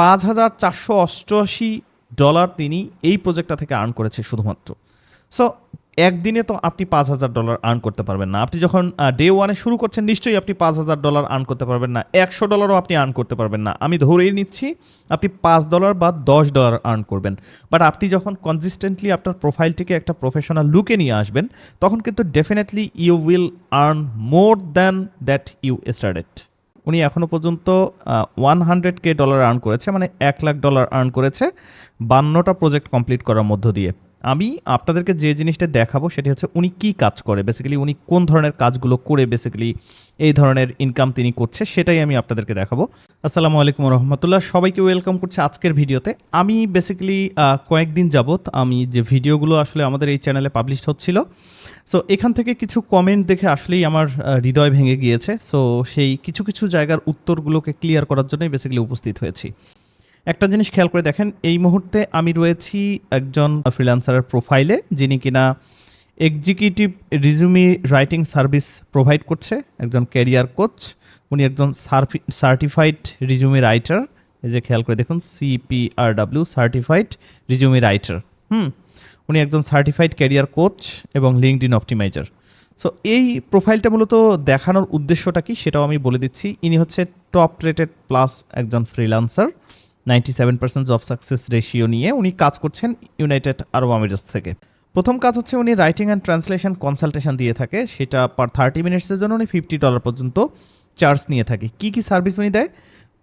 $5,488 তিনি এই প্রজেক্টটা থেকে আর্ন করেছে শুধুমাত্র। সো একদিনে তো আপনি $5,000 আর্ন করতে পারবেন না। আপনি যখন ডে ওয়ানে শুরু করছেন নিশ্চয়ই আপনি $5,000 আর্ন করতে পারবেন না, $100ও আপনি আর্ন করতে পারবেন না। আমি ধরেই নিচ্ছি আপনি $5 বা $10 আর্ন করবেন। বাট আপনি যখন কনসিস্টেন্টলি আপনার প্রোফাইলটিকে একটা প্রফেশনাল লুকে নিয়ে আসবেন, তখন কিন্তু definitely you will earn more than that you started. উনি এখনও পর্যন্ত $100K আর্ন করেছে, মানে $1,00,000 আর্ন করেছে 52টা প্রজেক্ট কমপ্লিট করার মধ্য দিয়ে। আমি আপনাদেরকে যে জিনিসটা দেখাবো সেটি হচ্ছে উনি কী কাজ করে, বেসিক্যালি উনি কোন ধরনের কাজগুলো করে বেসিক্যালি এই ধরনের ইনকাম তিনি করছে, সেটাই আমি আপনাদেরকে দেখাবো। আসসালামু আলাইকুম রহমতুল্লাহ, সবাইকে ওয়েলকাম করছি আজকের ভিডিওতে। আমি বেসিক্যালি কয়েকদিন যাবত আমি যে ভিডিওগুলো আসলে আমাদের এই চ্যানেলে পাবলিশ হচ্ছিল, সো এখান থেকে কিছু কমেন্ট দেখে আসলেই আমার হৃদয় ভেঙে গিয়েছে। সো সেই কিছু কিছু জায়গার উত্তরগুলোকে ক্লিয়ার করার জন্যই বেসিক্যালি উপস্থিত হয়েছি। একটা জিনিস খেয়াল করে দেখেন, এই মুহূর্তে আমি রয়েছি একজন ফ্রিল্যান্সারের প্রোফাইলে, যিনি কিনা executive resume writing service provide করছে, একজন ক্যারিয়ার কোচ। উনি একজন সার্টিফাইড রিজুমি রাইটার। এই যে খেয়াল করে দেখুন, CPRW সার্টিফাইড রিজুমি রাইটার। উনি একজন সার্টিফাইড ক্যারিয়ার কোচ এবং লিঙ্কডইন অপটিমাইজার। সো এই প্রোফাইলটা মূলত দেখানোর উদ্দেশ্যটা কি সেটাও আমি বলে দিচ্ছি। ইনি হচ্ছে টপ রেটেড প্লাস একজন ফ্রিল্যান্সার, 97% জব সাকসেস রেশিও নিয়ে উনি কাজ করছেন ইউনাইটেড আরব আমিরাত থেকে। প্রথম কাজ হচ্ছে উনি রাইটিং অ্যান্ড ট্রান্সলেশন কনসালটেশন দিয়ে থাকে, সেটা পার 30 মিনিটসের জন্য উনি $50 পর্যন্ত চার্জ নিয়ে থাকে। কী কী সার্ভিস উনি দেয়?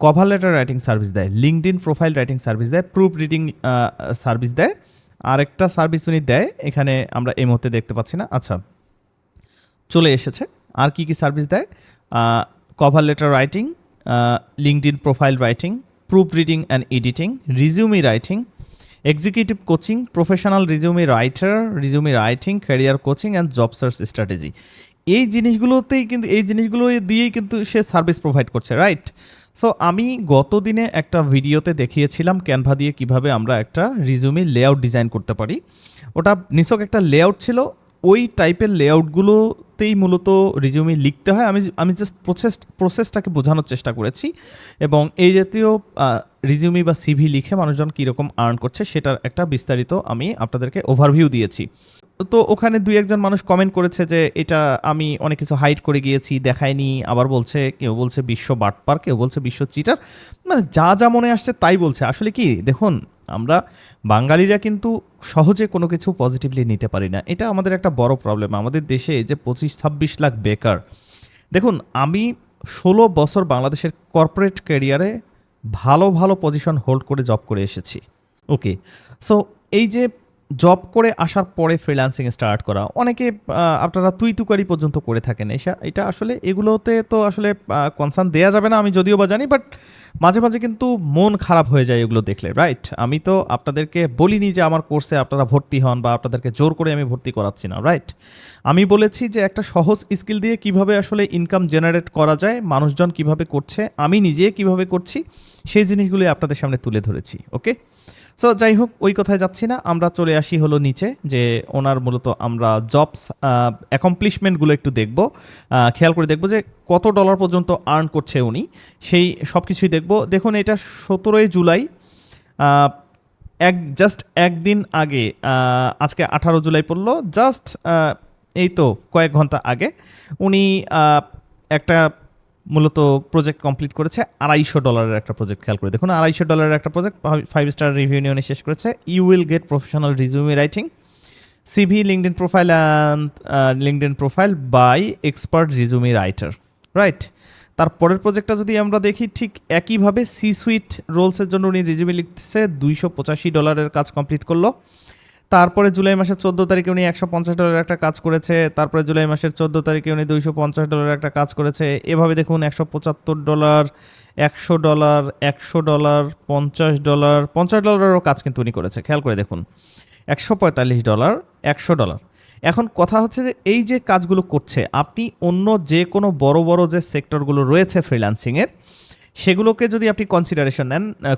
কভার লেটার রাইটিং সার্ভিস দেয়, লিঙ্কডইন প্রোফাইল রাইটিং সার্ভিস দেয়, প্রুফ রিডিং সার্ভিস দেয়। আরেকটা সার্ভিস উনি দেয়, এখানে আমরা এই মুহূর্তে দেখতে পাচ্ছি না, আচ্ছা চলে এসেছে। আর কি কি সার্ভিস দেয়? Cover letter writing, LinkedIn profile writing, proof reading and editing, resume writing, executive coaching, professional resume writer, resume writing, career coaching and job search strategy. এই জিনিসগুলো দিয়েই কিন্তু সে সার্ভিস প্রোভাইড করছে, রাইট? সো আমি গত দিনে একটা ভিডিওতে দেখিয়েছিলাম ক্যানভা দিয়ে কিভাবে আমরা একটা রিজিউমি লেআউট ডিজাইন করতে পারি। ওটা নিছক একটা লেআউট ছিল, ওই টাইপের লেআউটগুলোতেই মূলত রিজিউমি লিখতে হয়। আমি জাস্ট প্রসেসটাকে বোঝানোর চেষ্টা করেছি, এবং এই জাতীয় রিজিউমি বা সিভি লিখে মানুষজন কীরকম আর্ন করছে সেটার একটা বিস্তারিত আমি আপনাদেরকে ওভারভিউ দিয়েছি। তো ওখানে 2-1 মানুষ কমেন্ট করেছে যে এটা আমি অনেক কিছু হাইড করে গিয়েছি, দেখায়নি। আবার বলছে, কেউ বলছে বিশ্ব বাটপার, কেউ বলছে বিশ্ব চিটার, মানে যা যা মনে আসছে তাই বলছে। আসলে কি দেখুন, আমরা বাঙালিরা কিন্তু সহজে কোনো কিছু পজিটিভলি নিতে পারি না, এটা আমাদের একটা বড় প্রবলেম। আমাদের দেশে যে 25-26 লাখ বেকার, দেখুন আমি 16 বছর বাংলাদেশের কর্পোরেট ক্যারিয়ারে ভালো ভালো পজিশন হোল্ড করে জব করে এসেছি। ওকে, সো এই যে জব করে আসার পরে ফ্রিল্যান্সিং স্টার্ট করা, অনেকে আপনারা তুকারি পর্যন্ত করে থাকেন। এটা আসলে এগুলোতে তো আসলে কনসার্ন দেওয়া যাবে না, আমি যদিও বা জানি, বাট মাঝে মাঝে কিন্তু মন খারাপ হয়ে যায় এগুলো দেখলে, রাইট? আমি তো আপনাদেরকে বলিনি যে আমার কোর্সে আপনারা ভর্তি হন, বা আপনাদেরকে জোর করে আমি ভর্তি করাচ্ছি না, রাইট? আমি বলেছি যে একটা সহজ স্কিল দিয়ে কিভাবে আসলে ইনকাম জেনারেট করা যায়, মানুষজন কিভাবে করছে, আমি নিজে কিভাবে করছি, সেই জিনিসগুলি আপনাদের সামনে তুলে ধরেছি। ওকে, সো যাই হোক, ওই কথায় যাচ্ছি না, আমরা চলে আসি হলো নিচে, যে ওনার মূলত আমরা জবস অ্যাকমপ্লিশমেন্টগুলো একটু দেখব, খেয়াল করে দেখব যে কত ডলার পর্যন্ত আর্ন করছে উনি, সেই সব কিছুই দেখব। দেখুন, এটা 17 জুলাই, জাস্ট একদিন আগে, আজকে 18 জুলাই পড়লো, জাস্ট এই তো কয়েক ঘন্টা আগে উনি একটা মূলত প্রজেক্ট কমপ্লিট করেছে। $250 একটা প্রজেক্ট। খেয়াল করে দেখুন, $250 একটা প্রজেক্ট 5 স্টার রিভিউ নিয়ে উনি শেষ করেছে। You will get professional resume writing, CV, LinkedIn profile and LinkedIn profile by expert resume writer, right? তারপরের প্রজেক্টটা যদি আমরা দেখি, ঠিক একইভাবে C-সুইট রোলসের জন্য উনি রিজিউমি লিখতেছে, $285 কাজ কমপ্লিট করলো। তারপরে জুলাই মাসের 14 তারিখে উনি $150 একটা কাজ করেছে। তারপরে জুলাই মাসের 14 তারিখে উনি $250 একটা কাজ করেছে। এভাবে দেখুন, $175, $100, $100, $50, $50 কাজ কিন্তু উনি করেছে। খেয়াল করে দেখুন, $145, $100। এখন কথা হচ্ছে যে এই যে কাজগুলো করছে, আপনি অন্য যে কোনো বড় বড় যে সেক্টরগুলো রয়েছে ফ্রিল্যান্সিংয়ের, সেগুলোকে যদি আপনি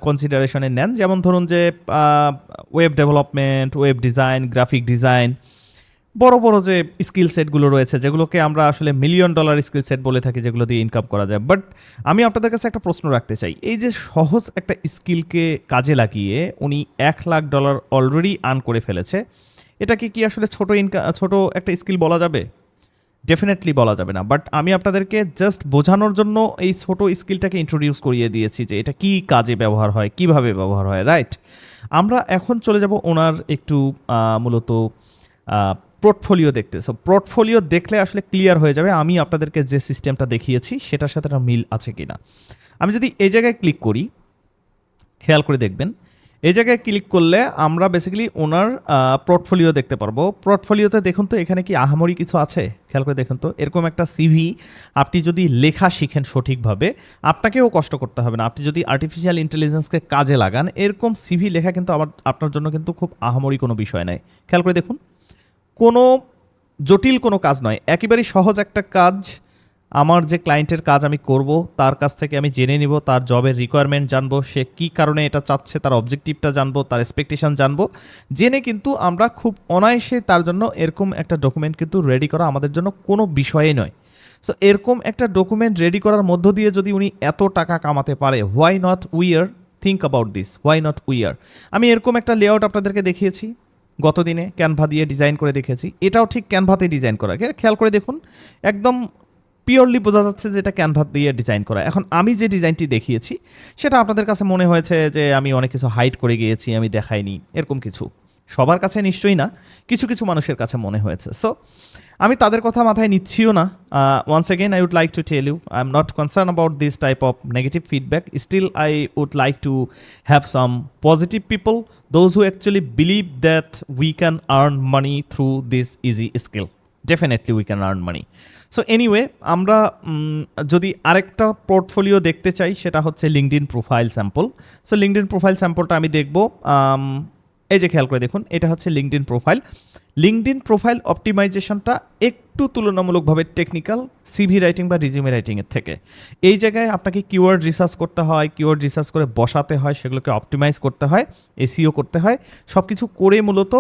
কনসিডারেশনে নেন, যেমন ধরুন যে web development, web design, graphic design, বড় বড় যে স্কিল সেটগুলো রয়েছে যেগুলোকে আমরা আসলে মিলিয়ন ডলার স্কিল সেট বলে থাকি, যেগুলো দিয়ে ইনকাম করা যায়। বাট আমি আপনাদের কাছে একটা প্রশ্ন রাখতে চাই, এই যে সহজ একটা স্কিলকে কাজে লাগিয়ে উনি $1,00,000 অলরেডি আর্ন করে ফেলেছে, এটাকে কি আসলে ছোট একটা স্কিল বলা যাবে? ডেফিনেটলি বলা যাবে না। বাট আমি আপনাদেরকে জাস্ট বোঝানোর জন্য এই ছোট স্কিলটাকে ইন্ট্রোডিউস করিয়ে দিয়েছি যে এটা কি কাজে ব্যবহার হয়, কিভাবে ব্যবহার হয়, রাইট? আমরা এখন চলে যাব ওনার একটু মূলত পোর্টফোলিও দেখতে। সো পোর্টফোলিও দেখলে আসলে ক্লিয়ার হয়ে যাবে আমি আপনাদেরকে যে সিস্টেমটা দেখিয়েছি সেটার সাথে একটা মিল আছে কিনা। আমি যদি এই জায়গায় ক্লিক করি, খেয়াল করে দেখবেন, এই জায়গায় ক্লিক করলে আমরা বেসিক্যালি ওনার পোর্টফোলিও দেখতে পারবো। পোর্টফোলিওতে দেখুন তো এখানে কি আহামরি কিছু আছে, খেয়াল করে দেখুন তো। এরকম একটা সিভি আপনি যদি লেখা শিখেন সঠিকভাবে, আপনাকেও কষ্ট করতে হবে না। আপনি যদি আর্টিফিশিয়াল ইন্টেলিজেন্সকে কাজে লাগান, এরকম সিভি লেখা কিন্তু আপনার জন্য কিন্তু খুব আহামরি কোনো বিষয় নয়। খেয়াল করে দেখুন, কোনো জটিল কোনো কাজ নয়, একেবারেই সহজ একটা কাজ। আমার যে ক্লায়েন্টের কাজ আমি করব, তার কাছ থেকে আমি জেনে নিব তার জবের রিকোয়ারমেন্ট জানবো, সে কী কারণে এটা চাচ্ছে, তার অবজেক্টিভটা জানবো, তার এক্সপেকটেশন জানবো। জেনে কিন্তু আমরা খুব অনায়াসে তার জন্য এরকম একটা ডকুমেন্ট কিন্তু রেডি করা আমাদের জন্য কোনো বিষয়ে নয়। সো এরকম একটা ডকুমেন্ট রেডি করার মধ্য দিয়ে যদি উনি এত টাকা কামাতে পারে, why not we're? Think about this, why not we're? আমি এরকম একটা লেআউট আপনাদেরকে দেখিয়েছি গতদিনে, ক্যানভা দিয়ে ডিজাইন করে দেখেছি। এটাও ঠিক ক্যানভাতে ডিজাইন করা, খেয়াল করে দেখুন, একদম পিওরলি বোঝা যাচ্ছে যে এটা ক্যানভা দিয়ে ডিজাইন করা। এখন আমি যে ডিজাইনটি দেখিয়েছি সেটা আপনাদের কাছে মনে হয়েছে যে আমি অনেক কিছু হাইড করে গিয়েছি, আমি দেখাইনি, এরকম কিছু সবার কাছে নিশ্চয়ই না, কিছু কিছু মানুষের কাছে মনে হয়েছে। সো আমি তাদের কথা মাথায় নিচ্ছিও না। Once again I would like to tell you, I am not concern about this type of negative feedback. Still I would like to have some positive people, those who actually believe that we can earn money through this easy skill. Definitely we can earn money. So anyway, আমরা যদি আরেকটা portfolio দেখতে চাই, সেটা হচ্ছে LinkedIn profile sample. So LinkedIn profile স্যাম্পলটা আমি দেখব। এই যে খেয়াল করে দেখুন, এটা হচ্ছে লিঙ্কডইন প্রোফাইল। লিঙ্কডইন প্রোফাইল অপটিমাইজেশনটা একটু তুলনামূলকভাবে টেকনিক্যাল সিভি রাইটিং বা রিজিউমে রাইটিংয়ের থেকে। এই জায়গায় আপনাকে কিওয়ার্ড রিসার্চ করতে হয়, কিওয়ার্ড রিসার্চ করে বসাতে হয়, সেগুলোকে অপটিমাইজ করতে হয়, এসইও করতে হয়, সব কিছু করে মূলত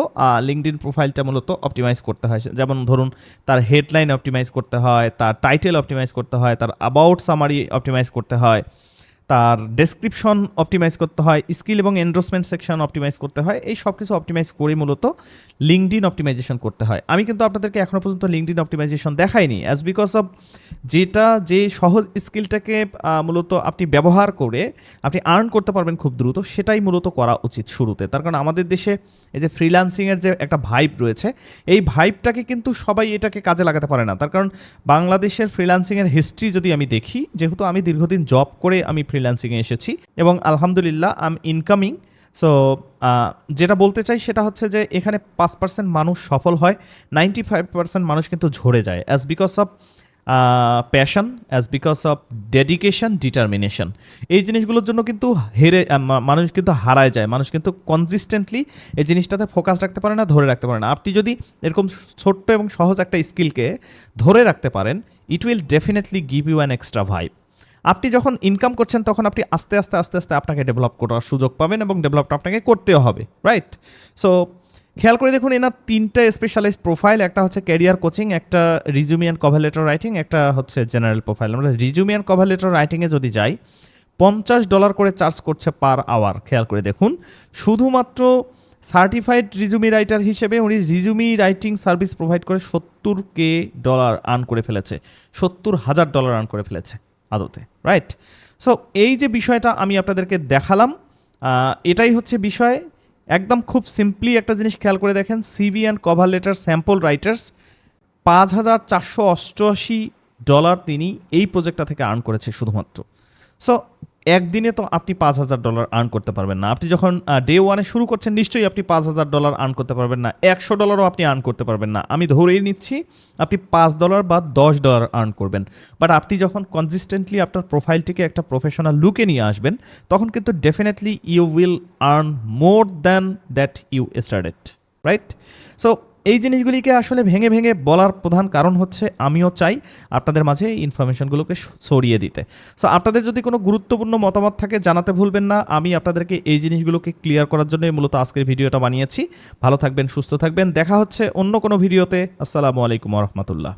লিঙ্কডইন প্রোফাইলটা মূলত অপটিমাইজ করতে হয়। যেমন ধরুন, তার হেডলাইন অপটিমাইজ করতে হয়, তার টাইটেল অপটিমাইজ করতে হয়, তার অ্যাবাউট সামারি অপটিমাইজ করতে হয়, তার ডেসক্রিপশন অপটিমাইজ করতে হয়, স্কিল এবং এন্ডোর্সমেন্ট সেকশন অপটিমাইজ করতে হয়। এই সব কিছু অপটিমাইজ করে মূলত লিঙ্কডইন অপটিমাইজেশন করতে হয়। আমি কিন্তু আপনাদেরকে এখনও পর্যন্ত লিঙ্কডইন অপটিমাইজেশন দেখাইনি, অ্যাজ বিকজ অফ যে সহজ স্কিলটাকে মূলত আপনি ব্যবহার করে আপনি আর্ন করতে পারবেন খুব দ্রুত, সেটাই মূলত করা উচিত শুরুতে। তার কারণ আমাদের দেশে এই যে ফ্রিল্যান্সিংয়ের যে একটা ভাইব রয়েছে, এই ভাইবটাকে কিন্তু সবাই এটাকে কাজে লাগাতে পারে না। তার কারণ বাংলাদেশের ফ্রিল্যান্সিংয়ের হিস্ট্রি যদি আমি দেখি, যেহেতু আমি দীর্ঘদিন জব করে আমি ফ্রিল্যান্সিংয়ে এসেছি এবং আলহামদুলিল্লাহ আই এম ইনকামিং। সো যেটা বলতে চাই সেটা হচ্ছে যে এখানে 5% মানুষ সফল হয়, 95% মানুষ কিন্তু ঝরে যায়, as because of passion, as because of dedication, determination. এই জিনিসগুলোর জন্য কিন্তু মানুষ কিন্তু হারায় যায়, মানুষ কিন্তু কনসিস্টেন্টলি এই জিনিসটাতে ফোকাস রাখতে পারে না, ধরে রাখতে পারে না। আপনি যদি এরকম ছোট্ট এবং সহজ একটা স্কিলকে ধরে রাখতে পারেন, it will definitely give you an extra vibe. আপনি যখন ইনকাম করছেন তখন আপনি আস্তে আস্তে আস্তে আস্তে আপনাকে ডেভেলপ করার সুযোগ পাবেন এবং ডেভেলপটা আপনাকে করতেও হবে, রাইট? সো খেয়াল করে দেখুন, এনার 3টা স্পেশালাইজড প্রোফাইল, একটা হচ্ছে ক্যারিয়ার কোচিং, একটা resume and cover letter writing, একটা হচ্ছে জেনারেল প্রোফাইল। আমরা রিজিউমি অ্যান্ড কভার লেটার রাইটিংয়ে যদি যাই, $50 করে চার্জ করছে পার আওয়ার। খেয়াল করে দেখুন, শুধুমাত্র সার্টিফাইড রিজিউমি রাইটার হিসেবে উনি রিজিউমি রাইটিং সার্ভিস প্রোভাইড করে $70K আর্ন করে ফেলেছে, $70,000 আর্ন করে ফেলেছে আদতে, রাইট? সো এই যে বিষয়টা আমি আপনাদেরকে দেখালাম, এটাই হচ্ছে বিষয়। একদম খুব সিম্পলি একটা জিনিস খেয়াল করে দেখেন, CV and cover letter sample writers, $5,488 তিনি এই প্রজেক্টটা থেকে আর্ন করেছে শুধুমাত্র। সো একদিনে তো আপনি $5,000 আর্ন করতে পারবেন না। আপনি যখন ডে ওয়ানে শুরু করছেন, নিশ্চয়ই আপনি $5,000 আর্ন করতে পারবেন না, $100 আপনি আর্ন করতে পারবেন না। আমি ধরেই নিচ্ছি আপনি $5 বা $10 আর্ন করবেন। বাট আপনি যখন কনসিস্টেন্টলি আপনার প্রোফাইলটিকে একটা প্রফেশনাল লুকে নিয়ে আসবেন, তখন কিন্তু definitely you will earn more than that you started, right? So এই জিনিসগুলিকে আসলে ভেঙে ভেঙে বলার প্রধান কারণ হচ্ছে আমিও চাই আপনাদের মাঝে এই ইনফরমেশনগুলোকে ছড়িয়ে দিতে। সো আপনাদের যদি কোনো গুরুত্বপূর্ণ মতামত থাকে জানাতে ভুলবেন না। আমি আপনাদেরকে এই জিনিসগুলোকে ক্লিয়ার করার জন্যই মূলত আজকের ভিডিওটা বানিয়েছি। ভালো থাকবেন, সুস্থ থাকবেন, দেখা হচ্ছে অন্য কোনো ভিডিওতে। আসসালামু আলাইকুম ওয়া রাহমাতুল্লাহ।